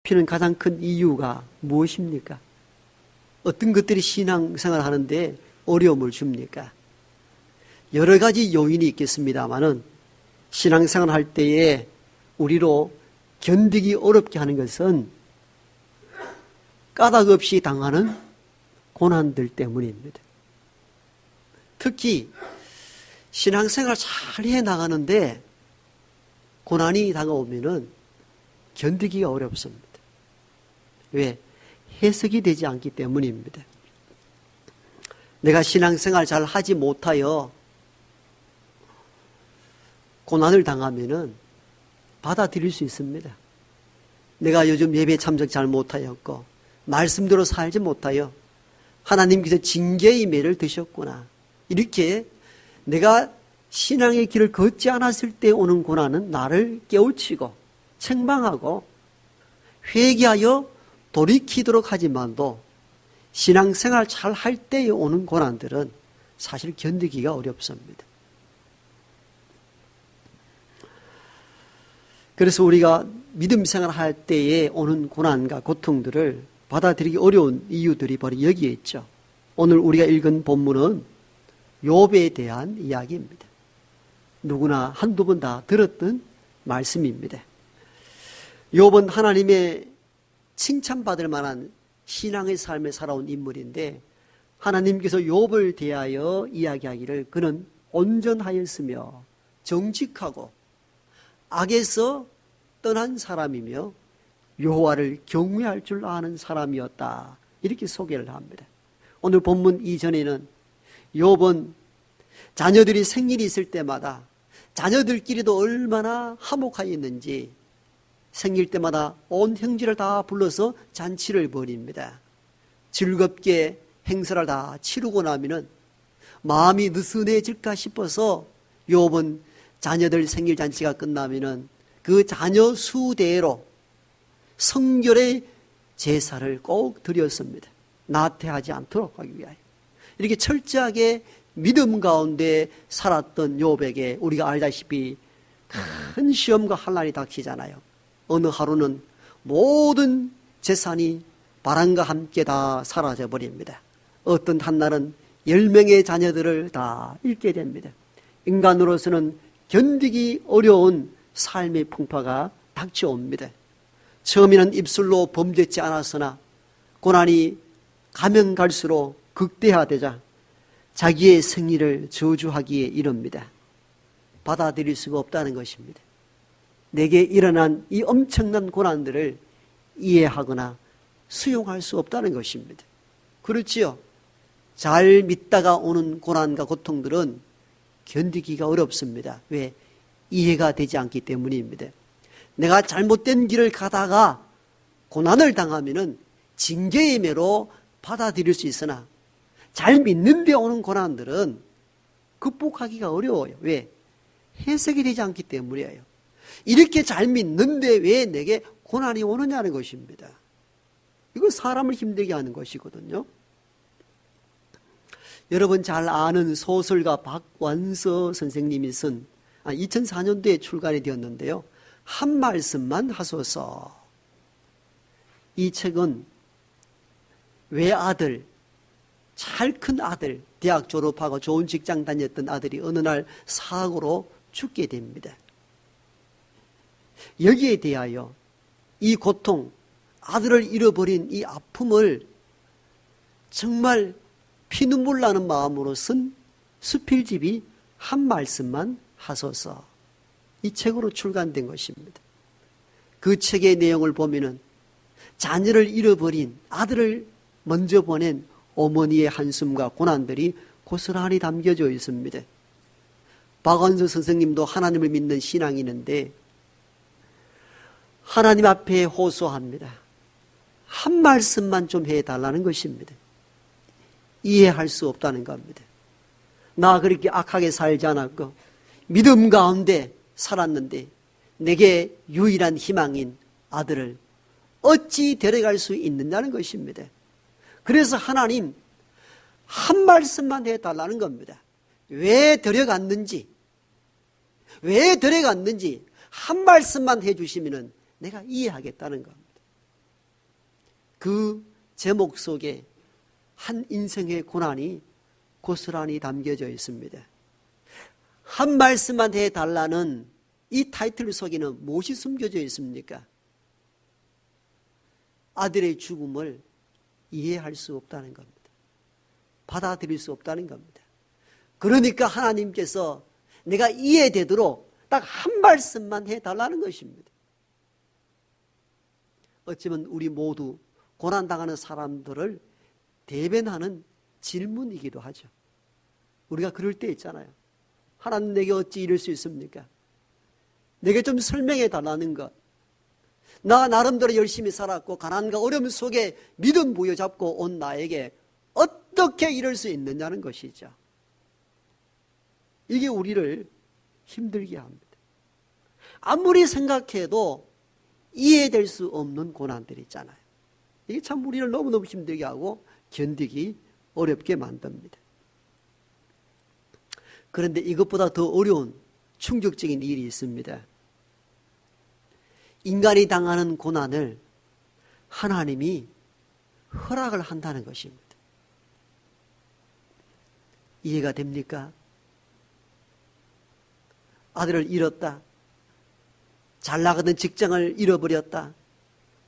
피는 가장 큰 이유가 무엇입니까? 어떤 것들이 신앙생활을 하는데 어려움을 줍니까? 여러 가지 요인이 있겠습니다마는 신앙생활을 할 때에 우리로 견디기 어렵게 하는 것은 까닭 없이 당하는 고난들 때문입니다. 특히 신앙생활 잘 해나가는데 고난이 다가오면은 견디기가 어렵습니다. 왜? 해석이 되지 않기 때문입니다. 내가 신앙생활 잘 하지 못하여 고난을 당하면은 받아들일 수 있습니다. 내가 요즘 예배 참석 잘 못하였고 말씀대로 살지 못하여 하나님께서 징계의 매를 드셨구나. 이렇게 내가 신앙의 길을 걷지 않았을 때 오는 고난은 나를 깨우치고 책망하고 회개하여 돌이키도록 하지만도 신앙생활 잘 할 때에 오는 고난들은 사실 견디기가 어렵습니다. 그래서 우리가 믿음 생활할 때에 오는 고난과 고통들을 받아들이기 어려운 이유들이 바로 여기에 있죠. 오늘 우리가 읽은 본문은 욥에 대한 이야기입니다. 누구나 한두 번 다 들었던 말씀입니다. 욥은 하나님의 칭찬받을 만한 신앙의 삶을 살아온 인물인데 하나님께서 욥을 대하여 이야기하기를 그는 온전하였으며 정직하고 악에서 떠난 사람이며 여호와를 경외할 줄 아는 사람이었다. 이렇게 소개를 합니다. 오늘 본문 이전에는 욥은 자녀들이 생일이 있을 때마다 자녀들끼리도 얼마나 화목하였는지 생일 때마다 온 형제를 다 불러서 잔치를 벌입니다. 즐겁게 행사를 다 치르고 나면은 마음이 느슨해질까 싶어서 욥은 자녀들 생일 잔치가 끝나면은 그 자녀 수대로 성결의 제사를 꼭 드렸습니다. 나태하지 않도록 하기 위하여. 이렇게 철저하게 믿음 가운데 살았던 욥에게 우리가 알다시피 큰 시험과 환난이 닥치잖아요. 어느 하루는 모든 재산이 바람과 함께 다 사라져 버립니다. 어떤 한날은 10명의 자녀들을 다 잃게 됩니다. 인간으로서는 견디기 어려운 삶의 풍파가 닥쳐옵니다. 처음에는 입술로 범죄치 않았으나 고난이 가면 갈수록 극대화되자 자기의 생리를 저주하기에 이릅니다. 받아들일 수가 없다는 것입니다. 내게 일어난 이 엄청난 고난들을 이해하거나 수용할 수 없다는 것입니다. 그렇지요? 잘 믿다가 오는 고난과 고통들은 견디기가 어렵습니다. 왜? 이해가 되지 않기 때문입니다. 내가 잘못된 길을 가다가 고난을 당하면은 징계의 매로 받아들일 수 있으나 잘 믿는데 오는 고난들은 극복하기가 어려워요. 왜? 해석이 되지 않기 때문이에요. 이렇게 잘 믿는데 왜 내게 고난이 오느냐는 것입니다. 이거 사람을 힘들게 하는 것이거든요. 여러분 잘 아는 소설가 박완서 선생님이 쓴 2004년도에 출간이 되었는데요. 한 말씀만 하소서. 이 책은 외아들, 잘 큰 아들, 대학 졸업하고 좋은 직장 다녔던 아들이 어느 날 사고로 죽게 됩니다. 여기에 대하여 이 고통, 아들을 잃어버린 이 아픔을 정말 피눈물 나는 마음으로 쓴 수필집이 한 말씀만 하소서. 이 책으로 출간된 것입니다. 그 책의 내용을 보면은 자녀를 잃어버린 아들을 먼저 보낸 어머니의 한숨과 고난들이 고스란히 담겨져 있습니다. 박완서 선생님도 하나님을 믿는 신앙인인데 하나님 앞에 호소합니다. 한 말씀만 좀 해달라는 것입니다. 이해할 수 없다는 겁니다. 나 그렇게 악하게 살지 않았고 믿음 가운데 살았는데 내게 유일한 희망인 아들을 어찌 데려갈 수 있느냐는 것입니다. 그래서 하나님 한 말씀만 해달라는 겁니다. 왜 데려갔는지 한 말씀만 해주시면 내가 이해하겠다는 겁니다. 그 제목 속에 한 인생의 고난이 고스란히 담겨져 있습니다. 한 말씀만 해달라는 이 타이틀 속에는 무엇이 숨겨져 있습니까? 아들의 죽음을 이해할 수 없다는 겁니다. 받아들일 수 없다는 겁니다. 그러니까 하나님께서 내가 이해되도록 딱 한 말씀만 해달라는 것입니다. 어쩌면 우리 모두 고난당하는 사람들을 대변하는 질문이기도 하죠. 우리가 그럴 때 있잖아요. 하나님 내게 어찌 이럴 수 있습니까? 내게 좀 설명해 달라는 것. 나 나름대로 열심히 살았고 가난과 어려움 속에 믿음 부여잡고 온 나에게 어떻게 이럴 수 있느냐는 것이죠. 이게 우리를 힘들게 합니다. 아무리 생각해도 이해될 수 없는 고난들이 있잖아요. 이게 참 우리를 너무너무 힘들게 하고 견디기 어렵게 만듭니다. 그런데 이것보다 더 어려운 충격적인 일이 있습니다. 인간이 당하는 고난을 하나님이 허락을 한다는 것입니다. 이해가 됩니까? 아들을 잃었다. 잘 나가던 직장을 잃어버렸다.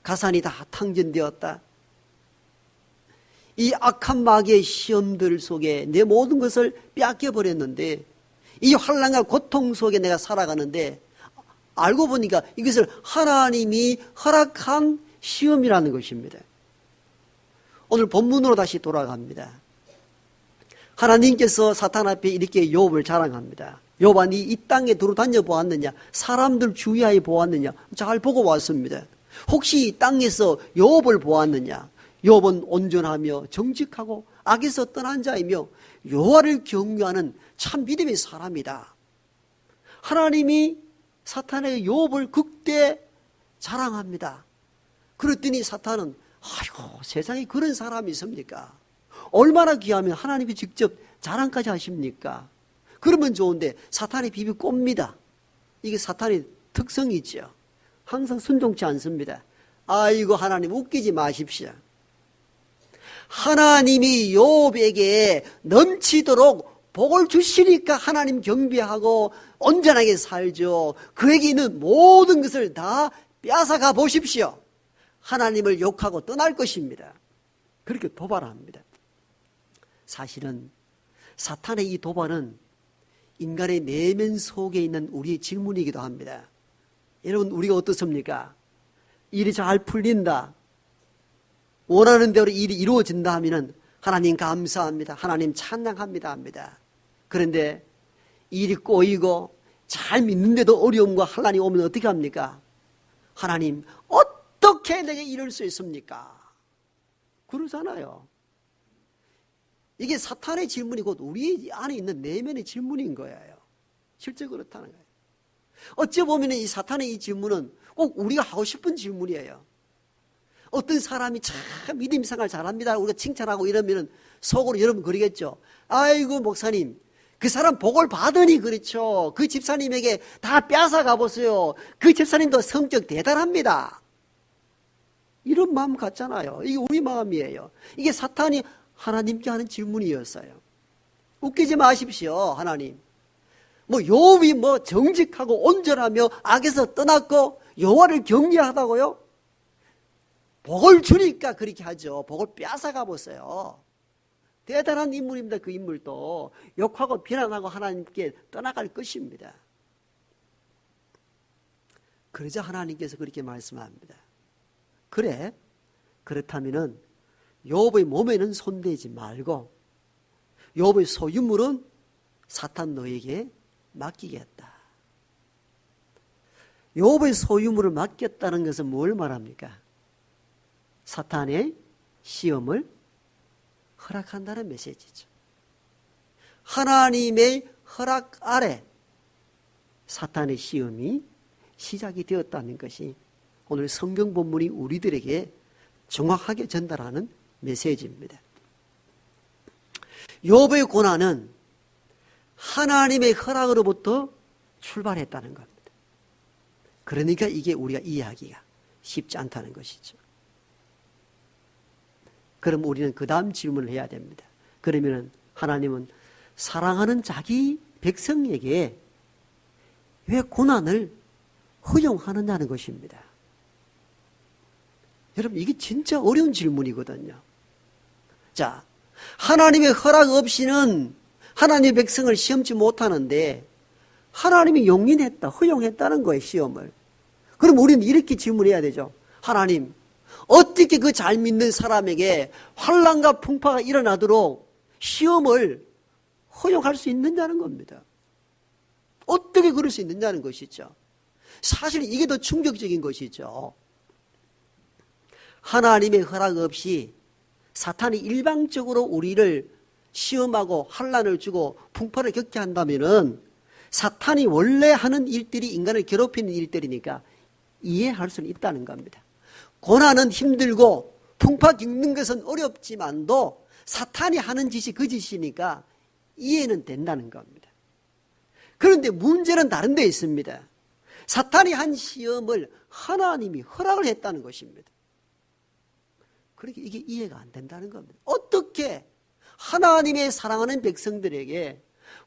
가산이 다 탕진되었다. 이 악한 마귀의 시험들 속에 내 모든 것을 빼앗겨버렸는데 이 환난과 고통 속에 내가 살아가는데 알고 보니까 이것을 하나님이 허락한 시험이라는 것입니다. 오늘 본문으로 다시 돌아갑니다. 하나님께서 사탄 앞에 이렇게 욥을 자랑합니다. 욥아 니 이 땅에 두루다녀 보았느냐? 사람들 주위하에 보았느냐? 잘 보고 왔습니다. 혹시 이 땅에서 욥을 보았느냐? 욥은 온전하며 정직하고 악에서 떠난 자이며 여호와를 경외하는 참 믿음의 사람이다. 하나님이 사탄의 욥을 극대 자랑합니다. 그랬더니 사탄은 아이고 세상에 그런 사람이 있습니까? 얼마나 귀하면 하나님이 직접 자랑까지 하십니까? 그러면 좋은데 사탄의 비비 꼽니다. 이게 사탄의 특성이 있죠. 항상 순종치 않습니다. 아이고 하나님 웃기지 마십시오. 하나님이 욥에게 넘치도록 복을 주시니까 하나님 경배하고 온전하게 살죠. 그에게 있는 모든 것을 다 빼앗아가 보십시오. 하나님을 욕하고 떠날 것입니다. 그렇게 도발합니다. 사실은 사탄의 이 도발은 인간의 내면 속에 있는 우리의 질문이기도 합니다. 여러분 우리가 어떻습니까? 일이 잘 풀린다. 원하는 대로 일이 이루어진다 하면은 하나님 감사합니다. 하나님 찬양합니다 합니다. 그런데 일이 꼬이고 잘 믿는데도 어려움과 환난이 오면 어떻게 합니까? 하나님 어떻게 내게 이럴 수 있습니까? 그러잖아요. 이게 사탄의 질문이 곧 우리 안에 있는 내면의 질문인 거예요. 실제 그렇다는 거예요. 어찌 보면 이 사탄의 이 질문은 꼭 우리가 하고 싶은 질문이에요. 어떤 사람이 참 믿음 생활 잘합니다. 우리가 칭찬하고 이러면 속으로 여러분 그러겠죠. 아이고 목사님 그 사람 복을 받으니 그렇죠. 그 집사님에게 다 뺏어 가보세요. 그 집사님도 성격 대단합니다. 이런 마음 같잖아요. 이게 우리 마음이에요. 이게 사탄이 하나님께 하는 질문이었어요. 웃기지 마십시오. 하나님 욥이 정직하고 온전하며 악에서 떠났고 여호와를 경외하다고요? 복을 주니까 그렇게 하죠. 복을 빼앗아가 보세요. 대단한 인물입니다. 그 인물도 욕하고 비난하고 하나님께 떠나갈 것입니다. 그러자 하나님께서 그렇게 말씀합니다. 그래 그렇다면은 욥의 몸에는 손대지 말고 욥의 소유물은 사탄 너에게 맡기겠다. 욥의 소유물을 맡겼다는 것은 뭘 말합니까? 사탄의 시험을 허락한다는 메시지죠. 하나님의 허락 아래 사탄의 시험이 시작이 되었다는 것이 오늘 성경 본문이 우리들에게 정확하게 전달하는 메시지입니다. 욥의 고난은 하나님의 허락으로부터 출발했다는 겁니다. 그러니까 이게 우리가 이해하기가 쉽지 않다는 것이죠. 그럼 우리는 그 다음 질문을 해야 됩니다. 그러면 하나님은 사랑하는 자기 백성에게 왜 고난을 허용하느냐는 것입니다. 여러분, 이게 진짜 어려운 질문이거든요. 자, 하나님의 허락 없이는 하나님의 백성을 시험치 못하는데 하나님이 용인했다, 허용했다는 거예요, 시험을. 그럼 우리는 이렇게 질문해야 되죠. 하나님, 어떻게 그 잘 믿는 사람에게 환난과 풍파가 일어나도록 시험을 허용할 수 있느냐는 겁니다. 어떻게 그럴 수 있느냐는 것이죠. 사실 이게 더 충격적인 것이죠. 하나님의 허락 없이 사탄이 일방적으로 우리를 시험하고 환난을 주고 풍파를 겪게 한다면은 사탄이 원래 하는 일들이 인간을 괴롭히는 일들이니까 이해할 수는 있다는 겁니다. 고난은 힘들고 풍파 겪는 것은 어렵지만도 사탄이 하는 짓이 그 짓이니까 이해는 된다는 겁니다. 그런데 문제는 다른 데 있습니다. 사탄이 한 시험을 하나님이 허락을 했다는 것입니다. 그렇게 이게 이해가 안 된다는 겁니다. 어떻게 하나님의 사랑하는 백성들에게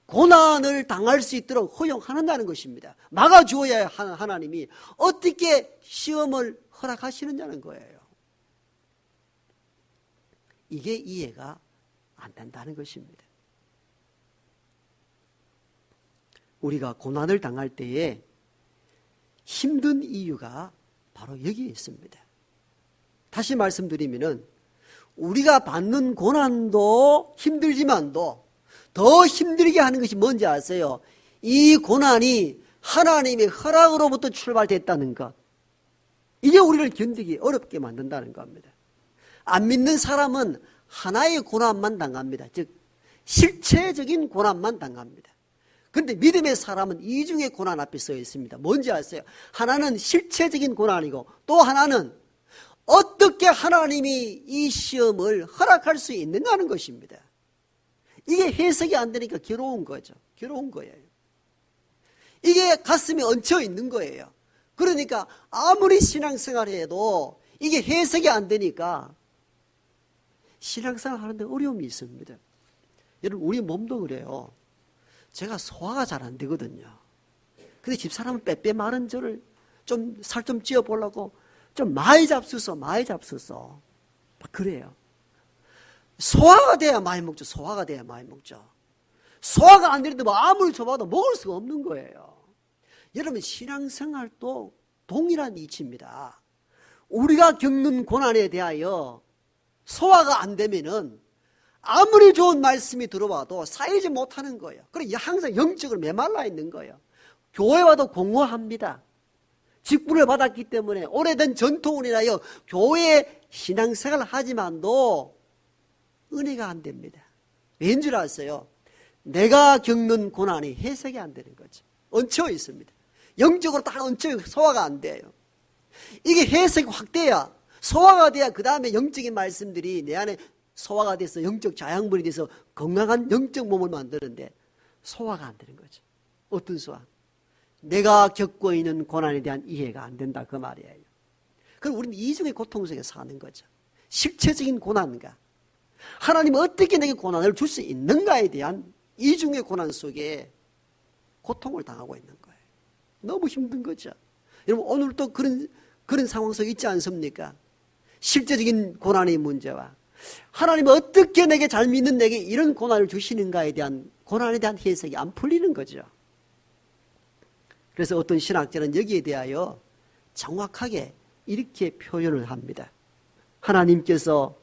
고난을 당할 수 있도록 허용하는다는 것입니다. 막아주어야 하나님이 어떻게 시험을 허락하시느냐는 거예요. 이게 이해가 안 된다는 것입니다. 우리가 고난을 당할 때에 힘든 이유가 바로 여기에 있습니다. 다시 말씀드리면은 우리가 받는 고난도 힘들지만도 더 힘들게 하는 것이 뭔지 아세요? 이 고난이 하나님의 허락으로부터 출발됐다는 것. 이게 우리를 견디기 어렵게 만든다는 겁니다. 안 믿는 사람은 하나의 고난만 당합니다. 즉 실체적인 고난만 당합니다. 그런데 믿음의 사람은 이중의 고난 앞에 서 있습니다. 뭔지 아세요? 하나는 실체적인 고난이고 또 하나는 어떻게 하나님이 이 시험을 허락할 수 있느냐는 것입니다. 이게 해석이 안 되니까 괴로운 거죠. 괴로운 거예요. 이게 가슴에 얹혀 있는 거예요. 그러니까 아무리 신앙생활을 해도 이게 해석이 안 되니까 신앙생활 하는데 어려움이 있습니다. 여러분, 우리 몸도 그래요. 제가 소화가 잘 안 되거든요. 근데 집사람은 빼빼 마른 저를 좀 살 좀 찌어 보려고 좀 많이 잡수서 막 그래요. 소화가 돼야 많이 먹죠. 소화가 돼야 많이 먹죠. 소화가 안 되는데 뭐 아무리 줘봐도 먹을 수가 없는 거예요. 여러분, 신앙생활도 동일한 이치입니다. 우리가 겪는 고난에 대하여 소화가 안 되면은 아무리 좋은 말씀이 들어와도 쌓이지 못하는 거예요. 그래서 항상 영적으로 메말라 있는 거예요. 교회 와도 공허합니다. 직분을 받았기 때문에 오래된 전통을 인하여 교회에 신앙생활을 하지만도 은혜가 안 됩니다. 왠 줄 아세요? 내가 겪는 고난이 해석이 안 되는 거죠. 얹혀 있습니다. 영적으로 다 얹혀 소화가 안 돼요. 이게 해석이 확 돼야, 소화가 돼야 그 다음에 영적인 말씀들이 내 안에 소화가 돼서 영적 자양분이 돼서 건강한 영적 몸을 만드는데 소화가 안 되는 거죠. 어떤 소화? 내가 겪고 있는 고난에 대한 이해가 안 된다, 그 말이에요. 그럼 우리는 이중의 고통 속에 사는 거죠. 실체적인 고난과 하나님은 어떻게 내게 고난을 줄 수 있는가에 대한 이중의 고난 속에 고통을 당하고 있는 거예요. 너무 힘든 거죠. 여러분, 오늘도 그런 상황 속에 있지 않습니까? 실제적인 고난의 문제와 하나님은 어떻게 내게 잘 믿는 내게 이런 고난을 주시는가에 대한 고난에 대한 해석이 안 풀리는 거죠. 그래서 어떤 신학자는 여기에 대하여 정확하게 이렇게 표현을 합니다. 하나님께서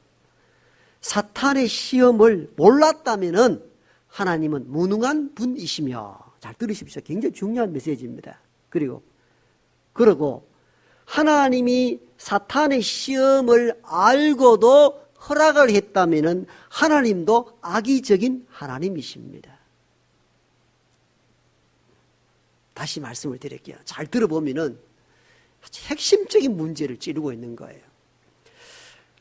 사탄의 시험을 몰랐다면은 하나님은 무능한 분이시며, 잘 들으십시오. 굉장히 중요한 메시지입니다. 그리고 하나님이 사탄의 시험을 알고도 허락을 했다면은 하나님도 악의적인 하나님이십니다. 다시 말씀을 드릴게요. 잘 들어보면은 핵심적인 문제를 찌르고 있는 거예요.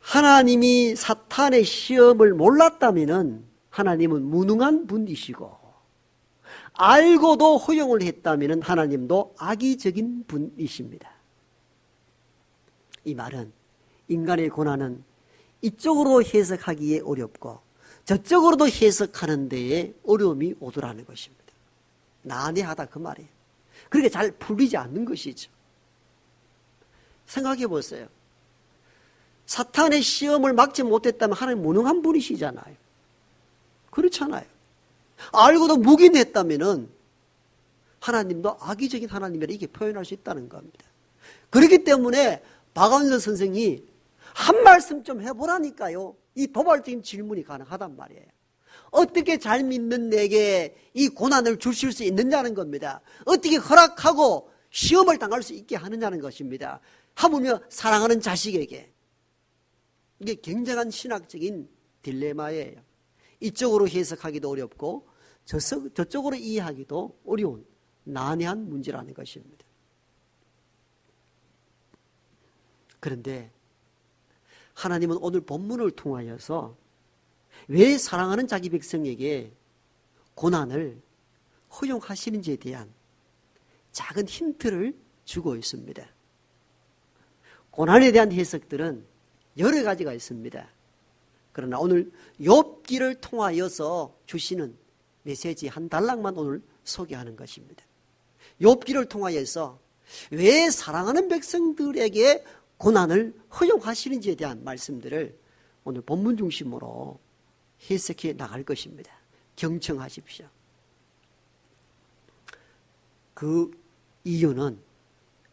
하나님이 사탄의 시험을 몰랐다면은 하나님은 무능한 분이시고, 알고도 허용을 했다면은 하나님도 악의적인 분이십니다. 이 말은 인간의 고난은 이쪽으로 해석하기에 어렵고 저쪽으로도 해석하는 데에 어려움이 오더라는 것입니다. 난해하다 그 말이에요. 그렇게 잘 풀리지 않는 것이죠. 생각해 보세요. 사탄의 시험을 막지 못했다면 하나님 무능한 분이시잖아요. 그렇잖아요. 알고도 묵인했다면은 하나님도 악의적인 하나님이라 이렇게 표현할 수 있다는 겁니다. 그렇기 때문에 박완서 선생이 한 말씀 좀 해보라니까요. 이 도발적인 질문이 가능하단 말이에요. 어떻게 잘 믿는 내게 이 고난을 주실 수 있느냐는 겁니다. 어떻게 허락하고 시험을 당할 수 있게 하느냐는 것입니다. 하물며 사랑하는 자식에게. 이게 굉장한 신학적인 딜레마예요. 이쪽으로 해석하기도 어렵고 저쪽으로 이해하기도 어려운 난해한 문제라는 것입니다. 그런데 하나님은 오늘 본문을 통하여서 왜 사랑하는 자기 백성에게 고난을 허용하시는지에 대한 작은 힌트를 주고 있습니다. 고난에 대한 해석들은 여러 가지가 있습니다. 그러나 오늘 욥기를 통하여서 주시는 메시지 한 단락만 오늘 소개하는 것입니다. 욥기를 통하여서 왜 사랑하는 백성들에게 고난을 허용하시는지에 대한 말씀들을 오늘 본문 중심으로 해석해 나갈 것입니다. 경청하십시오. 그 이유는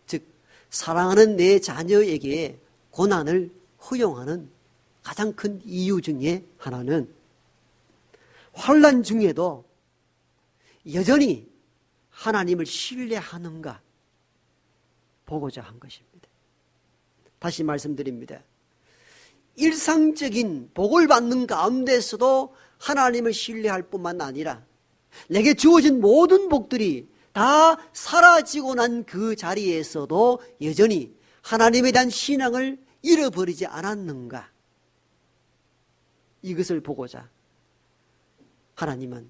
즉 사랑하는 내 자녀에게 고난을 허용하는 가장 큰 이유 중에 하나는 환난 중에도 여전히 하나님을 신뢰하는가 보고자 한 것입니다. 다시 말씀드립니다. 일상적인 복을 받는 가운데서도 하나님을 신뢰할 뿐만 아니라 내게 주어진 모든 복들이 다 사라지고 난 그 자리에서도 여전히 하나님에 대한 신앙을 잃어버리지 않았는가, 이것을 보고자 하나님은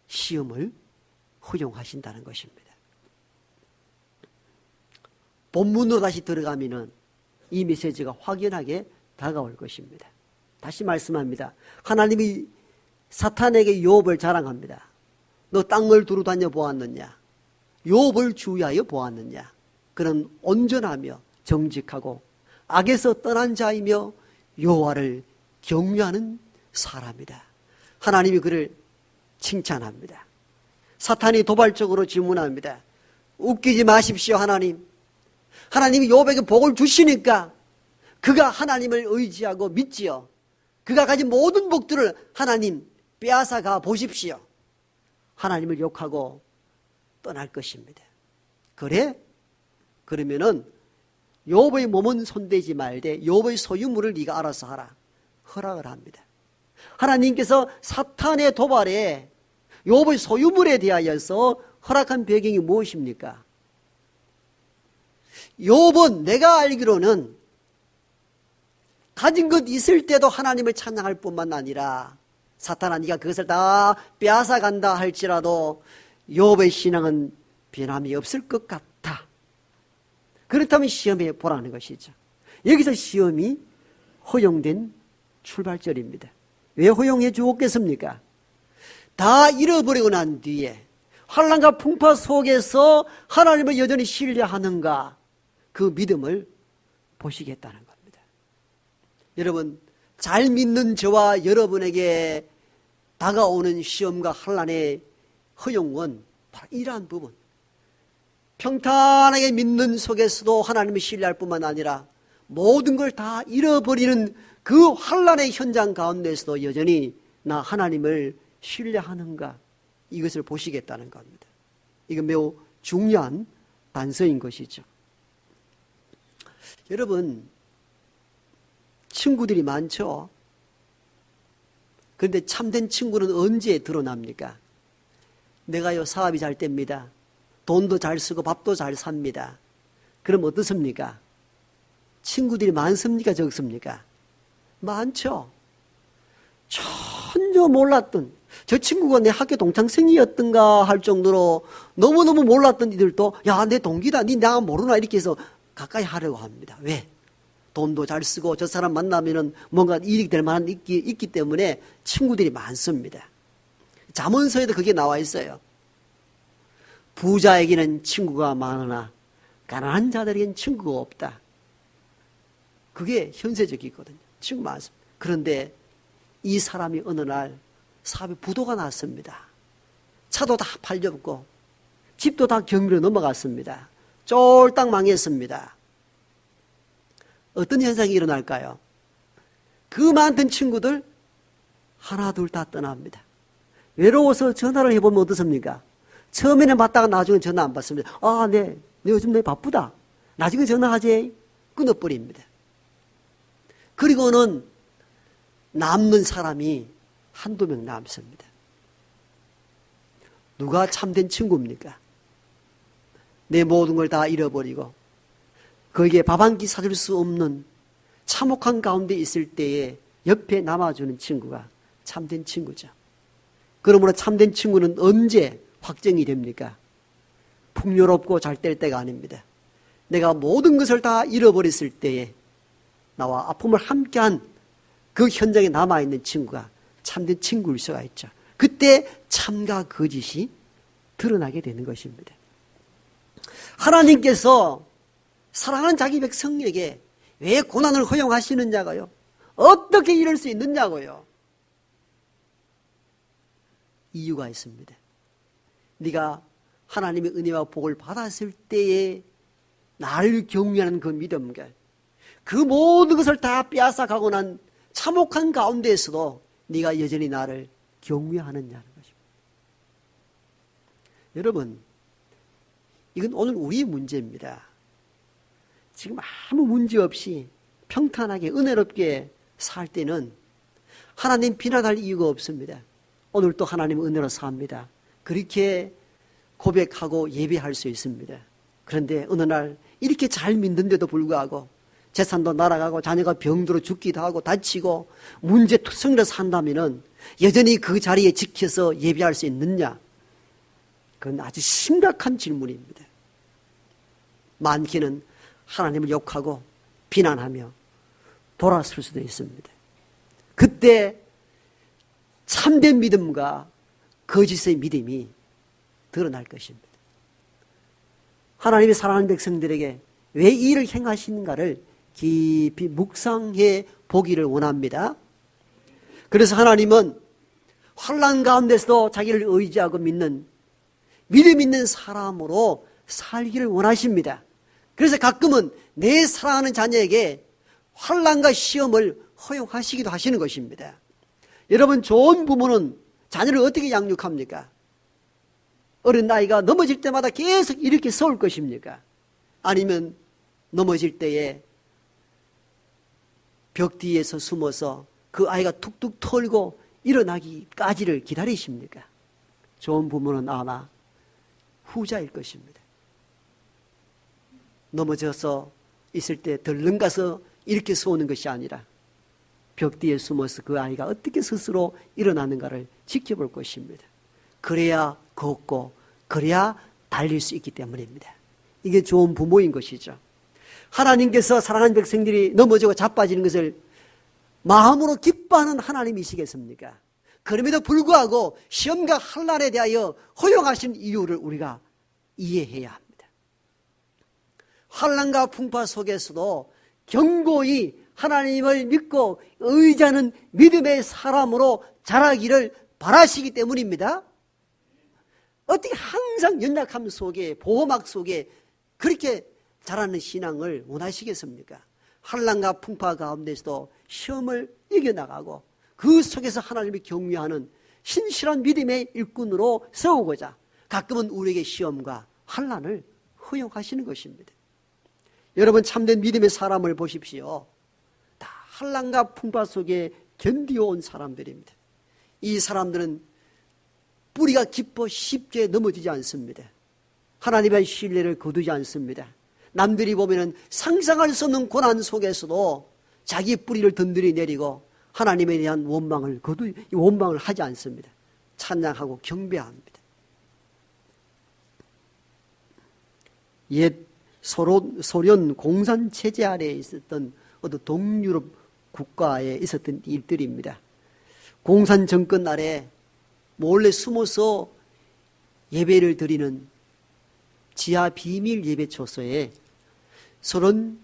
시험을 허용하신다는 것입니다. 본문으로 다시 들어가면은 이 메시지가 확연하게 다가올 것입니다. 다시 말씀합니다. 하나님이 사탄에게 욥을 자랑합니다. 너 땅을 두루 다녀 보았느냐? 욥을 주의하여 보았느냐? 그는 온전하며 정직하고 악에서 떠난 자이며 여호와를 경외하는 사람이다. 하나님이 그를 칭찬합니다. 사탄이 도발적으로 질문합니다. 웃기지 마십시오, 하나님. 하나님이 욥에게 복을 주시니까 그가 하나님을 의지하고 믿지요. 그가 가진 모든 복들을 하나님 빼앗아가 보십시오. 하나님을 욕하고 떠날 것입니다. 그래? 그러면은 욥의 몸은 손대지 말되 욥의 소유물을 네가 알아서 하라. 허락을 합니다. 하나님께서 사탄의 도발에 욥의 소유물에 대하여서 허락한 배경이 무엇입니까? 욥은 내가 알기로는 가진 것 있을 때도 하나님을 찬양할 뿐만 아니라 사탄아 네가 그것을 다 빼앗아 간다 할지라도 욥의 신앙은 변함이 없을 것 같다. 그렇다면 시험해 보라는 것이죠. 여기서 시험이 허용된 출발점입니다. 왜 허용해 주었겠습니까? 다 잃어버리고 난 뒤에 환난과 풍파 속에서 하나님을 여전히 신뢰하는가, 그 믿음을 보시겠다는 겁니다. 여러분, 잘 믿는 저와 여러분에게 다가오는 시험과 환난의 허용은 바로 이러한 부분. 평탄하게 믿는 속에서도 하나님을 신뢰할 뿐만 아니라 모든 걸 다 잃어버리는 그 환난의 현장 가운데서도 여전히 나 하나님을 신뢰하는가, 이것을 보시겠다는 겁니다. 이건 매우 중요한 단서인 것이죠. 여러분, 친구들이 많죠? 그런데 참된 친구는 언제 드러납니까? 내가요 사업이 잘 됩니다. 돈도 잘 쓰고 밥도 잘 삽니다. 그럼 어떻습니까? 친구들이 많습니까? 적습니까? 많죠. 전혀 몰랐던, 저 친구가 내 학교 동창생이었던가 할 정도로 너무너무 몰랐던 이들도 야, 내 동기다, 니 나 모르나, 이렇게 해서 가까이 하려고 합니다. 왜? 돈도 잘 쓰고 저 사람 만나면은 뭔가 이익이 될 만한 있기 때문에 친구들이 많습니다. 잠언서에도 그게 나와 있어요. 부자에게는 친구가 많으나 가난한 자들에게는 친구가 없다. 그게 현세적이거든요. 친구 많습니다. 그런데 이 사람이 어느 날 사업에 부도가 났습니다. 차도 다 팔렸고 집도 다 경비로 넘어갔습니다. 쫄딱 망했습니다. 어떤 현상이 일어날까요? 그 많던 친구들 하나 둘 다 떠납니다. 외로워서 전화를 해보면 어떻습니까? 처음에는 받다가 나중에 전화 안 받습니다. 아, 네, 요즘 내 바쁘다. 나중에 전화하지. 끊어버립니다. 그리고는 남는 사람이 한두 명 남습니다. 누가 참된 친구입니까? 내 모든 걸 다 잃어버리고 거기에 밥 한 끼 사줄 수 없는 참혹한 가운데 있을 때에 옆에 남아주는 친구가 참된 친구죠. 그러므로 참된 친구는 언제 확정이 됩니까? 풍요롭고 잘 될 때가 아닙니다. 내가 모든 것을 다 잃어버렸을 때에 나와 아픔을 함께한 그 현장에 남아있는 친구가 참된 친구일 수가 있죠. 그때 참과 거짓이 드러나게 되는 것입니다. 하나님께서 사랑하는 자기 백성에게 왜 고난을 허용하시느냐고요? 어떻게 이럴 수 있느냐고요? 이유가 있습니다. 네가 하나님의 은혜와 복을 받았을 때에 나를 경외하는 그 믿음과 그 모든 것을 다 빼앗아가고 난 참혹한 가운데에서도 네가 여전히 나를 경외하느냐는 것입니다. 여러분, 이건 오늘 우리의 문제입니다. 지금 아무 문제 없이 평탄하게 은혜롭게 살 때는 하나님 비난할 이유가 없습니다. 오늘 또 하나님 은혜로 삽니다. 그렇게 고백하고 예배할 수 있습니다. 그런데 어느 날 이렇게 잘 믿는데도 불구하고 재산도 날아가고 자녀가 병들어 죽기도 하고 다치고 문제투성이로 산다면 여전히 그 자리에 지켜서 예배할 수 있느냐? 그건 아주 심각한 질문입니다. 많게는 하나님을 욕하고 비난하며 돌아설 수도 있습니다. 그때 참된 믿음과 거짓의 믿음이 드러날 것입니다. 하나님이 사랑하는 백성들에게 왜 이 일을 행하시는가를 깊이 묵상해 보기를 원합니다. 그래서 하나님은 환난 가운데서도 자기를 의지하고 믿는 믿음 있는 사람으로 살기를 원하십니다. 그래서 가끔은 내 사랑하는 자녀에게 환난과 시험을 허용하시기도 하시는 것입니다. 여러분, 좋은 부모는 자녀를 어떻게 양육합니까? 어린 아이가 넘어질 때마다 계속 이렇게 세울 것입니까? 아니면 넘어질 때에 벽 뒤에서 숨어서 그 아이가 툭툭 털고 일어나기까지를 기다리십니까? 좋은 부모는 아마 후자일 것입니다. 넘어져서 있을 때 덜렁 가서 이렇게 쏘는 것이 아니라 벽 뒤에 숨어서 그 아이가 어떻게 스스로 일어나는가를 지켜볼 것입니다. 그래야 걷고 그래야 달릴 수 있기 때문입니다. 이게 좋은 부모인 것이죠. 하나님께서 사랑하는 백성들이 넘어지고 자빠지는 것을 마음으로 기뻐하는 하나님이시겠습니까? 그럼에도 불구하고 시험과 환난에 대하여 허용하신 이유를 우리가 이해해야 합니다. 환난과 풍파 속에서도 견고히 하나님을 믿고 의지하는 믿음의 사람으로 자라기를 바라시기 때문입니다. 어떻게 항상 연약함 속에 보호막 속에 그렇게 자라는 신앙을 원하시겠습니까? 환난과 풍파 가운데서도 시험을 이겨나가고 그 속에서 하나님을 경외하는 신실한 믿음의 일꾼으로 세우고자 가끔은 우리에게 시험과 환난을 허용하시는 것입니다. 여러분, 참된 믿음의 사람을 보십시오. 다 환난과 풍파 속에 견디어온 사람들입니다. 이 사람들은 뿌리가 깊어 쉽게 넘어지지 않습니다. 하나님의 신뢰를 거두지 않습니다. 남들이 보면은 상상할 수 없는 고난 속에서도 자기 뿌리를 든든히 내리고 하나님에 대한 원망을 하지 않습니다. 찬양하고 경배합니다. 옛 소련 공산 체제 아래에 있었던 어떤 동유럽 국가에 있었던 일들입니다. 공산 정권 아래 몰래 숨어서 예배를 드리는 지하 비밀 예배 초소에 서른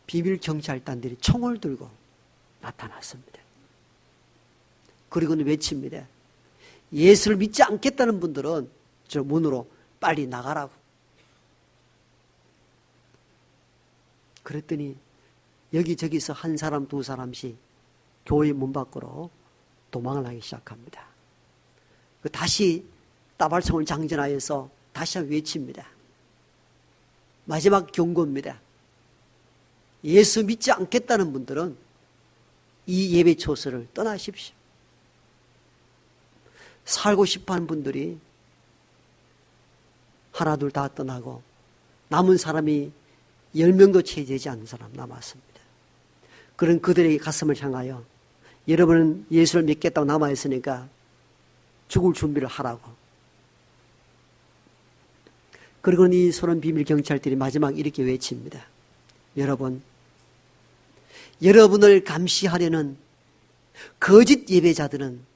비밀 경찰단들이 총을 들고 나타났습니다. 그리고는 외칩니다. 예수를 믿지 않겠다는 분들은 저 문으로 빨리 나가라고. 그랬더니 여기저기서 한 사람 두 사람씩 교회 문 밖으로 도망을 하기 시작합니다. 다시 따발총을 장전하여서 다시 한번 외칩니다. 마지막 경고입니다. 예수 믿지 않겠다는 분들은 이 예배 초소를 떠나십시오. 살고 싶어하는 분들이 하나 둘 다 떠나고 남은 사람이 10명도 채 되지 않는 사람 남았습니다. 그런 그들의 가슴을 향하여 여러분은 예수를 믿겠다고 남아있으니까 죽을 준비를 하라고. 그리고는 이 소련 비밀 경찰들이 마지막 이렇게 외칩니다. 여러분을 감시하려는 거짓 예배자들은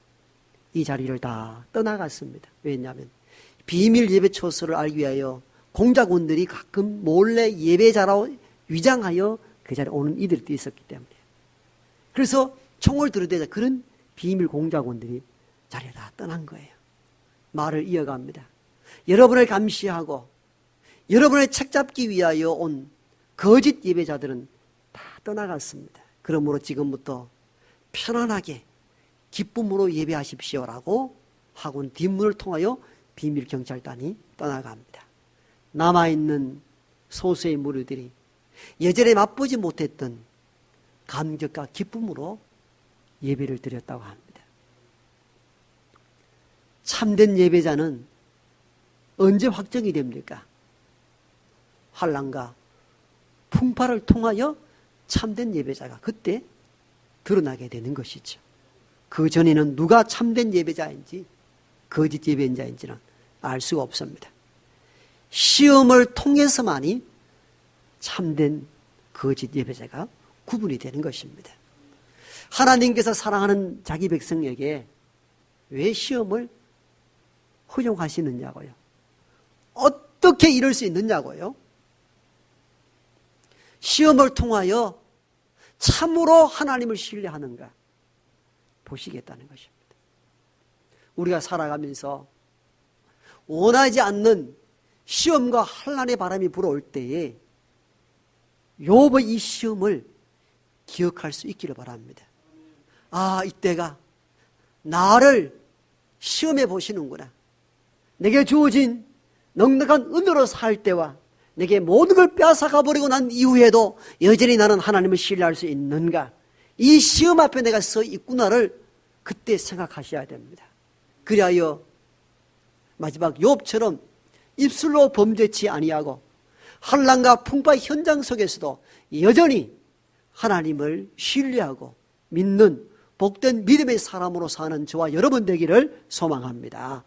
이 자리를 다 떠나갔습니다. 왜냐하면 비밀 예배 초소를 알기 위하여 공작원들이 가끔 몰래 예배자라고 위장하여 그 자리에 오는 이들도 있었기 때문에, 그래서 총을 들이대자 그런 비밀 공작원들이 자리에 다 떠난 거예요. 말을 이어갑니다. 여러분을 감시하고 여러분을 책잡기 위하여 온 거짓 예배자들은 다 떠나갔습니다. 그러므로 지금부터 편안하게 기쁨으로 예배하십시오라고 하고는 뒷문을 통하여 비밀 경찰단이 떠나갑니다. 남아있는 소수의 무리들이 예전에 맛보지 못했던 감격과 기쁨으로 예배를 드렸다고 합니다. 참된 예배자는 언제 확정이 됩니까? 환난과 풍파를 통하여 참된 예배자가 그때 드러나게 되는 것이죠. 그 전에는 누가 참된 예배자인지 거짓 예배자인지는 알 수가 없습니다. 시험을 통해서만이 참된 거짓 예배자가 구분이 되는 것입니다. 하나님께서 사랑하는 자기 백성에게 왜 시험을 허용하시느냐고요. 어떻게 이럴 수 있느냐고요. 시험을 통하여 참으로 하나님을 신뢰하는가 보시겠다는 것입니다. 우리가 살아가면서 원하지 않는 시험과 환난의 바람이 불어올 때에 욥의 이 시험을 기억할 수 있기를 바랍니다. 아, 이때가 나를 시험해 보시는구나. 내게 주어진 넉넉한 은혜로 살 때와 내게 모든 걸 빼앗아가 버리고 난 이후에도 여전히 나는 하나님을 신뢰할 수 있는가, 이 시험 앞에 내가 서 있구나를 그때 생각하셔야 됩니다. 그리하여 마지막 욥처럼 입술로 범죄치 아니하고 환난과 풍파의 현장 속에서도 여전히 하나님을 신뢰하고 믿는 복된 믿음의 사람으로 사는 저와 여러분 되기를 소망합니다.